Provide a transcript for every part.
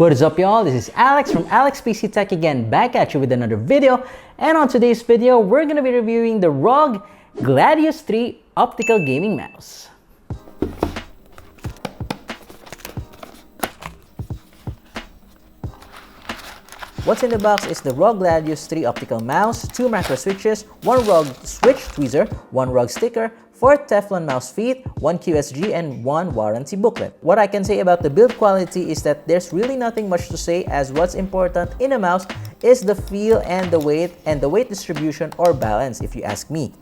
What is up, y'all? This is Alex from Alex PC Tech again, back at you with another video. And on today's video, we're going to be reviewing the ROG Gladius III optical gaming mouse. What's in the box is the ROG Gladius III optical mouse, 2 macro switches, 1 ROG switch tweezer, 1 ROG sticker, 4 Teflon mouse feet, 1 QSG, and 1 warranty booklet. What I can say about the build quality is that there's really nothing much to say, as what's important in a mouse is the feel and the weight distribution or balance, if you ask me.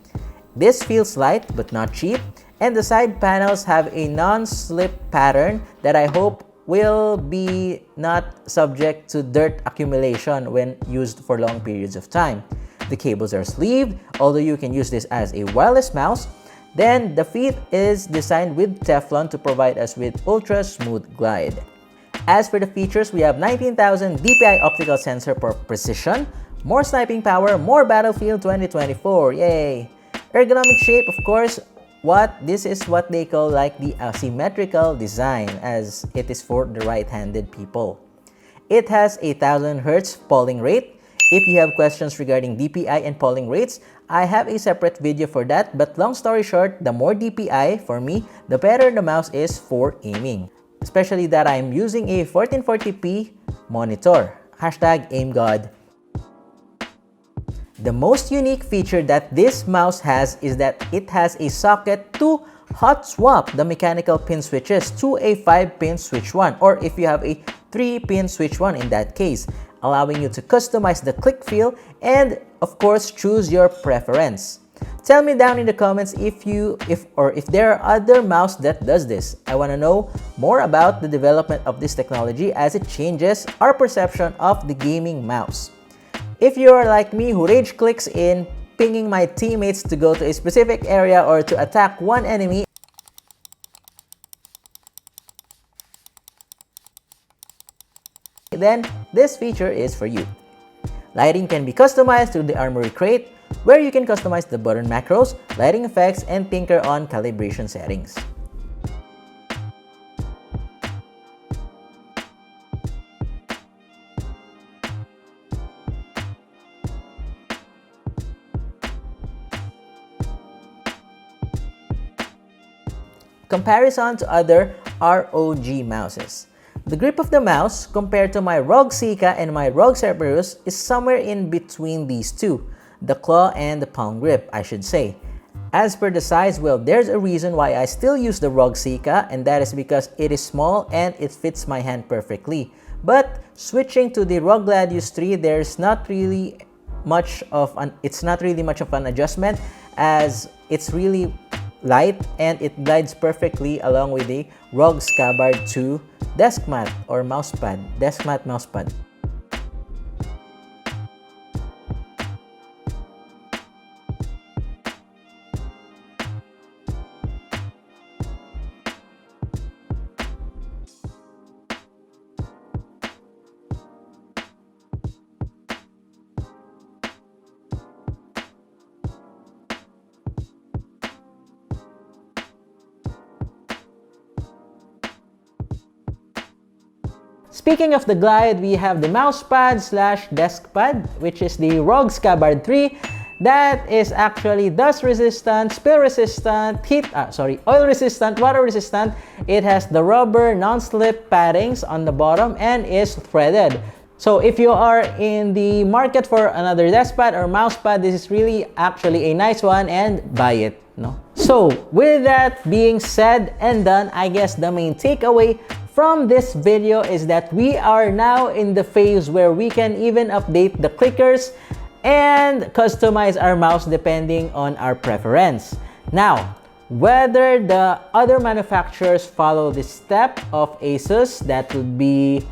This feels light but not cheap, and the side panels have a non-slip pattern that I hope will be not subject to dirt accumulation when used for long periods of time. The cables are sleeved, although you can use this as a wireless mouse. Then the feet is designed with Teflon to provide us with ultra smooth glide. As for the features, we have 19,000 dpi optical sensor for precision, more sniping power, more Battlefield 2024, yay! Ergonomic shape, of course. This is what they call like the asymmetrical design, as it is for the right-handed people. It has a 1000 Hz polling rate. If you have questions regarding DPI and polling rates, I have a separate video for that, but long story short, the more DPI for me, the better the mouse is for aiming. Especially that I'm using a 1440p monitor. #AimGod. The most unique feature that this mouse has is that it has a socket to hot swap the mechanical pin switches to a 5-pin switch 1, or if you have a 3-pin switch 1 in that case, allowing you to customize the click feel and of course choose your preference. Tell me down in the comments if there are other mouse that does this. I want to know more about the development of this technology as it changes our perception of the gaming mouse. If you are like me who rage clicks in pinging my teammates to go to a specific area or to attack one enemy, then this feature is for you. Lighting can be customized through the Armory Crate, where you can customize the button macros, lighting effects, and tinker on calibration settings. Comparison to other ROG mouses. The grip of the mouse compared to my ROG Sika and my ROG Cerberus is somewhere in between these two, the claw and the palm grip, I should say. As per the size, well, there's a reason why I still use the ROG Sika, and that is because it is small and it fits my hand perfectly. But switching to the ROG Gladius III, it's not really much of an adjustment, as it's really light and it glides perfectly along with the ROG Scabbard 2 desk mat or mousepad, mousepad. Speaking of the glide, we have the mousepad / desk pad, which is the ROG Scabbard 3. That is actually dust resistant, spill resistant, oil resistant, water resistant. It has the rubber non-slip paddings on the bottom and is threaded. So if you are in the market for another desk pad or mousepad, this is really actually a nice one, and buy it. No? So with that being said and done, I guess the main takeaway from this video is that we are now in the phase where we can even update the clickers and customize our mouse depending on our preference. Now, whether the other manufacturers follow this step of Asus, that would be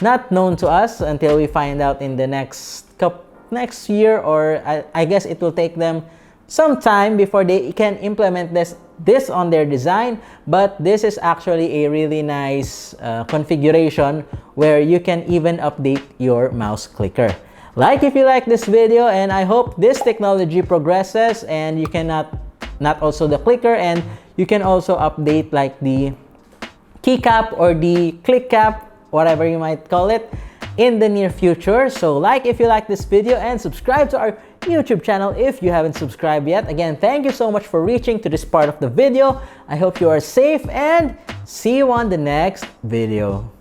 not known to us until we find out in the next year, or I guess it will take them some time before they can implement this on their design. But this is actually a really nice configuration where you can even update your mouse clicker. Like if you like this video, and I hope this technology progresses and you cannot also the clicker, and you can also update like the keycap or the click cap whatever you might call it, in the near future. So like if you like this video, and subscribe to our YouTube channel if you haven't subscribed yet. Again, thank you so much for reaching to this part of the video. I hope you are safe, and see you on the next video.